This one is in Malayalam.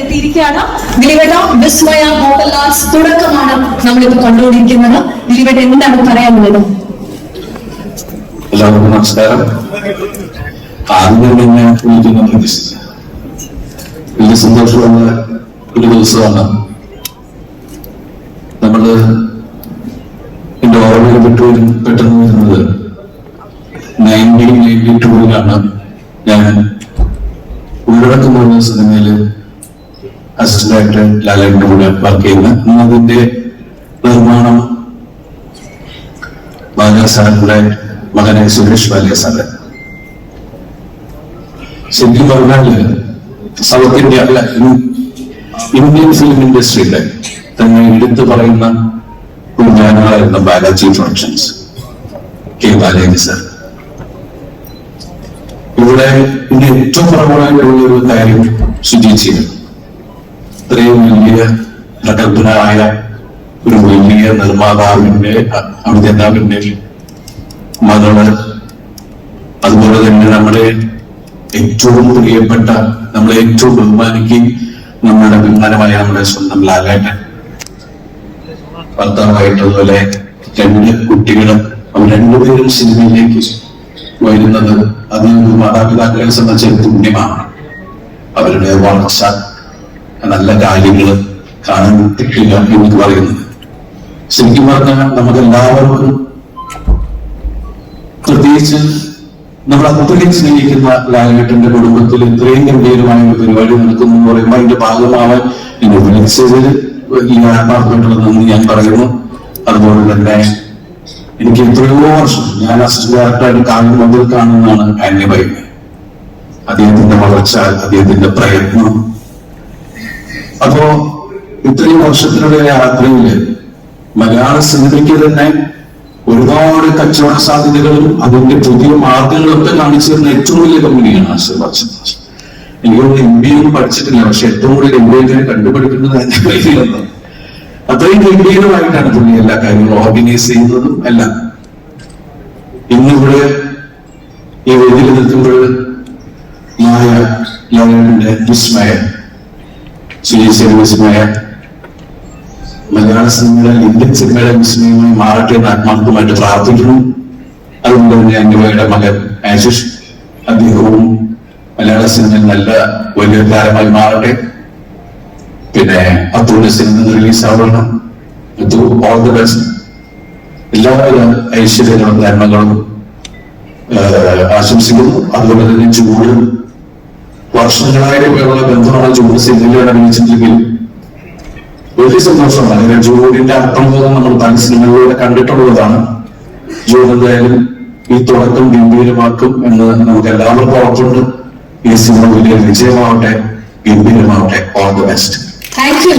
എത്തിയിരിക്കുകയാണ്. ദിലീപേട്ട, വിസ്മയ മോഹൻലാൽസ് തുടക്കമാണ് നമ്മളിപ്പോൾ കണ്ടുകൊണ്ടിരിക്കുന്നത്. ദിലീപേട്ട എന്താണ് പറയാനുള്ളത്? എല്ലാവർക്കും നമസ്കാരം. ആദ്യം തന്നെ വിളിക്കുന്നത് വലിയ സന്തോഷമുള്ള ഒരു ദിവസമാണ്. നമ്മള് എന്റെ ഓർമ്മയിൽ പെട്ടെന്ന് വരുന്നത് 1992 ഞാൻ ഉള്ളടക്കം എന്ന സിനിമയില് അസിസ്റ്റന്റ് ഡയറക്ടർ ലാലേട്ടന്റെ കൂടെ വർക്ക് ചെയ്യുന്ന അതിന്റെ നിർമ്മാണം ബാല സാറിന്റെ മകനെ സുരേഷ് ബാലിയ സാറ്. ശരിക്കും പറഞ്ഞാല് സൗത്ത് ഇന്ത്യ അല്ല ഇന്ത്യൻ ഫിലിം ഇൻഡസ്ട്രിയുടെ തന്നെ എടുത്തു പറയുന്ന ഒരു ജാനറായിരുന്ന Balaji productions, K Balaji sir. ഇവിടെ ഇന്ന് ഏറ്റവും പ്രബലമായിട്ടുള്ള ഒരു കാര്യം സുജീച്ചിയാണ്. ഇത്രയും വലിയ പ്രഗത്ഭനായ ഒരു വലിയ നിർമ്മാതാവിന്റെ അഭിനേതാവിന്റെ മകള്, അതുപോലെ തന്നെ നമ്മുടെ ഏറ്റവും പ്രിയപ്പെട്ട, നമ്മളെ ഏറ്റവും ബഹുമാനിക്കുകയും നമ്മുടെ അഭിമാനമായ നമ്മുടെ സ്വന്തം ലാലേട്ടൻ ഭർത്താവായിട്ടുപോലെ 2 കുട്ടികളും അവർ 2 പേരും സിനിമയിലേക്ക് വരുന്നത് അത് മാതാപിതാക്കളെ സംബന്ധിച്ച പുണ്യമാണ്. അവരുടെ വളർച്ച, നല്ല കാര്യങ്ങൾ കാണാൻ കിട്ടില്ല എന്ന് പറയുന്നത് ശരിക്കും പറഞ്ഞാൽ നമുക്കെല്ലാവർക്കും, പ്രത്യേകിച്ച് നമ്മൾ അത്രയും സ്നേഹിക്കുന്ന ലാലേട്ടന്റെ കുടുംബത്തിൽ ഇത്രയും ഗംഭീരമായ ഒരു പരിപാടി നടക്കുന്നു എന്ന് പറയുമ്പോൾ അതിന്റെ ഭാഗമാവാൻ എന്നെ വിളിച്ചതിൽ ഈ ആത്മാർത്ഥമായിട്ടുള്ള നന്ദി ഞാൻ പറയുന്നു. അതുപോലെ തന്നെ എനിക്ക് എത്രയോ വർഷം ഞാൻ അസിസ്റ്റന്റ് ഡയറക്ടറായിട്ട് മുതൽ കാണുന്നതാണ് ആന്റണി പറയുന്നത്. അദ്ദേഹത്തിന്റെ വളർച്ച, അദ്ദേഹത്തിന്റെ പ്രയത്നം. അപ്പോ ഇത്രയും വർഷത്തിലുള്ള യാത്രയില് മലയാള സിനിമയ്ക്ക് തന്നെ ഒരുപാട് കച്ചവട സാധ്യതകളും അതിന്റെ പുതിയ മാർഗങ്ങളും ഒക്കെ കാണിച്ചു തരുന്ന ഏറ്റവും വലിയ കമ്പനിയാണ് ആശീർവാദ് സിനിമാസ്. എനിക്കൊന്നും MBA ഒന്നും പഠിച്ചിട്ടില്ല, പക്ഷെ ഏറ്റവും കൂടുതൽ MBA കണ്ടുപിടിക്കുന്നത് അതിന്റെ കയ്യിലാണ്. അത്രയും ഗംഭീരമായിട്ടാണ് പുള്ളി എല്ലാ കാര്യങ്ങളും ഓർഗനൈസ് ചെയ്യുന്നതും എല്ലാം. ഇന്നിവിടെ ഈ വേദിയിൽ നിൽക്കുമ്പോൾ ലാലേട്ടന്റെ വിസ്മയ, സുജീശ്വരി വിസ്മയ മലയാള സിനിമയുടെ, ഇന്ത്യൻ സിനിമയുടെ വിസ്മയമായി മാറട്ടെ എന്ന് ആത്മാർത്ഥമായിട്ട് പ്രാർത്ഥിക്കുന്നു. അതുകൊണ്ട് തന്നെ എന്റെ മകൻ ആശിഷ്, അദ്ദേഹവും മലയാള സിനിമയിൽ നല്ല വലിയ താരമായി മാറട്ടെ. പിന്നെ അത്തൂന്റെ സിനിമ റിലീസ് ആവണം. All the best. എല്ലാവരും ഐശ്വര്യങ്ങളും നന്മകളും ആശംസിക്കുന്നു. അതുപോലെ തന്നെ ചൂട്, വർഷങ്ങളായിട്ടുള്ള ബന്ധമാണ് ചൂട് സിനിമയിലൂടെ അഭിനയിച്ചിട്ടുണ്ടെങ്കിൽ വലിയ സന്തോഷമാണ്. ജൂഡിന്റെ അർത്ഥം പോലും നമ്മൾ പല സിനിമകളിലൂടെ കണ്ടിട്ടുള്ളതാണ്. ജൂഡ് എന്തായാലും ഈ തുടക്കം ഗംഭീരമാക്കും എന്ന് നമുക്ക് എല്ലാവർക്കും ഉറപ്പുണ്ട്. ഈ സിനിമ വലിയ വിജയമാവട്ടെ, ഗംഭീരമാവട്ടെ. All the best. Thank you.